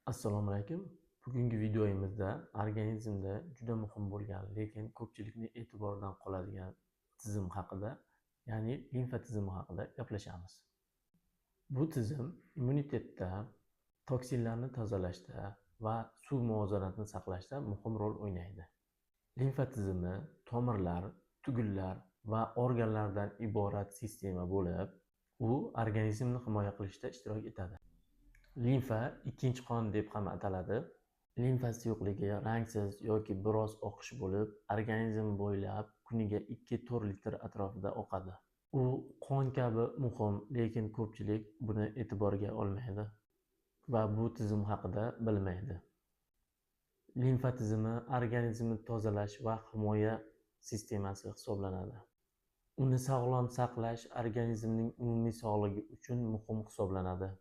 Assalomu alaykum. Bugungi videomizda organizmda juda muhim bo'lgan, lekin ko'pchilikning e'tiboridan qoladigan tizim haqida, ya'ni limfa tizimi haqida gaplashamiz. Bu tizim immunitetda, toksinlarni tozalashda va suv muvozanatini saqlashda muhim rol o'ynaydi. Limfa tizimi tomirlar, tugunlar va organlardan iborat sistema bo'lib, u organizmni himoya qilishda ishtirok etadi. Limfa ikkinchi qon deb ham ataladi. Limfa suyuqligi rangsiz yoki biroz oqish bo'lib, organizm bo'ylab kuniga 2-4 litr atrofida oqadi. U qon kabi muhim, lekin ko'pchilik buni e'tiborga olmaydi va bu tizim haqida bilmaydi. Limfa tizimi organizmni tozalash va himoya sistemasi hisoblanadi. Uni sog'lom saqlash organizmning umumiy sog'ligi uchun muhim hisoblanadi.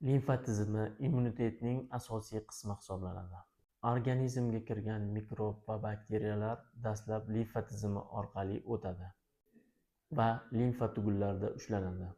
Limfa tizimi immunitetning asosiy qismi hisoblanadi. Organizmga kirgan mikrob va bakteriyalar dastlab limfa tizimi orqali o'tadi va limfa tugunlarida ushlanadi.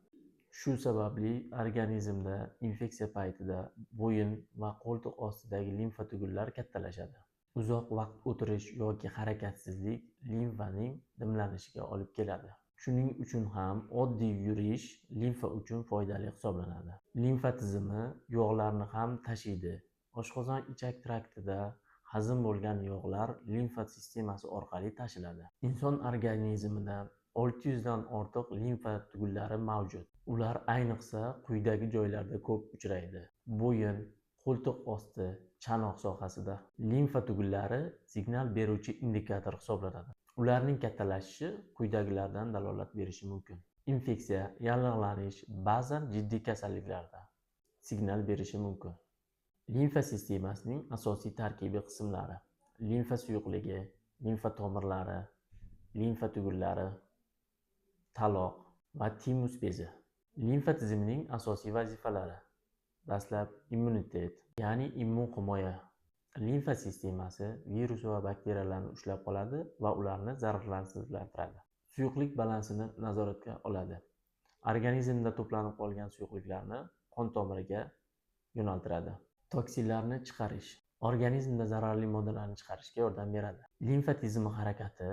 Shu sababli organizmda infeksiya paytida bo'yin va qo'ltiq ostidagi limfa tugunlar kattalashadi. Uzoq vaqt o'tirish yoki harakatsizlik limfaning dimlanishiga olib keladi. Shuning uchun ham oddiy yurish limfa uchun foydali hisoblanadi. Limfa tizimi yog'larni ham tashiydi. Oshqozon ichak traktida hazm bo'lgan yog'lar limfa sistemasi orqali tashiladi. Inson organizmida 600 dan ortiq limfa tugunlari mavjud. Ular ayniqsa quyidagi joylarda ko'p uchraydi: bo'yin, qo'ltiq osti, chanoq sohasida. Limfa tugunlari signal beruvchi indikator hisoblanadi. Ularning kattalashishi quyidagilardan dalolat berishi mumkin: infeksiya, yallig'lanish, ba'zan jiddiy kasalliklarda signal berishi mumkin. Limfa sistemasining asosiy tarkibiy qismlari: limfa suyuqligi, limfa tomirlari, limfa tugunlari, taloq va timus bezi. Limfa tizimining asosiy vazifalari: dastlab immunitet, ya'ni immun himoya. Limfa sistemasi virus va bakteriyalarni ushlab qoladi va ularni zararlansizlantiradi. Suyuqlik balansini nazoratga oladi. Organizmda to'planib qolgan suyuqliklarni qon tomiriga yo'naltiradi. Toksinlarni chiqarish, organizmda zararli moddalarni chiqarishga yordam beradi. Limfa tizimi harakati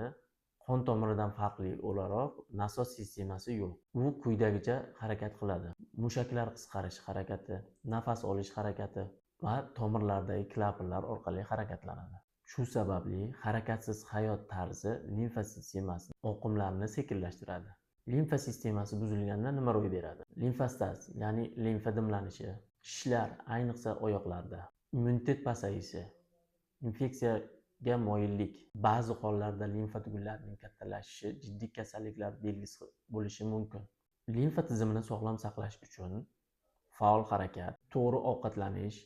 qon tomiridan farqli o'laroq nasos sistemasi yo'q. U quyidagicha harakat qiladi: mushaklar qisqarish harakati, nafas olish harakati va tomirlardagi klapanlar orqali harakatlanadi. Shu sababli harakatsiz hayot tarzi limfa sistemasi oqimlarini sekinlashtiradi. Limfa sistemasi buzilganda nima ro'y beradi? Limfostaz, ya'ni limfa dimlanishi, shishlar, ayniqsa oyoqlarda, immunitet pasayishi, infeksiyaga moyillik, ba'zi hollarda limfa tugunlarining kattalashishi jiddiy kasalliklar belgisi bo'lishi mumkin. Limfa tizimini sog'lom saqlash uchun faol harakat, to'g'ri ovqatlanish,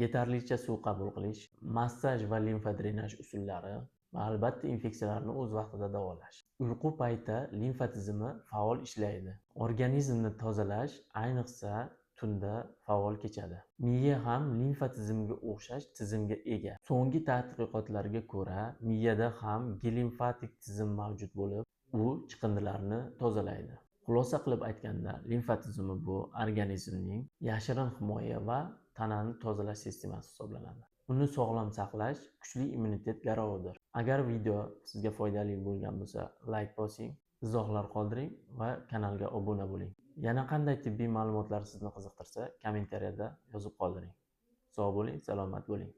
yetarlicha suv qabul qilish, massaj va limfa drenaj usullari va albatta infeksiyalarni o'z vaqtida davolash. Uyqu payti limfa tizimi faol ishlaydi. Organizmni tozalash ayniqsa tunda faol kechadi. Miya ham limfa tizimiga o'xshash tizimga ega. So'nggi tadqiqotlarga ko'ra, miyada ham gelimfatik tizim mavjud bo'lib, u chiqindilarni tozalaydi. Xulosa qilib aytganda, limfa tizimi bu organizmning yashirin himoya va tanani tozalash sistemasi hisoblanadi. Uni sog'lom saqlash kuchli immunitet garovidir. Agar video sizga foydali bo'lgan bo'lsa, like bosing, izohlar qoldiring va kanalga obuna bo'ling. Yana qanday tibbiy ma'lumotlar sizni qiziqtirsa, kommentariyada yozib qoldiring. Sog' bo'ling, salomat bo'ling.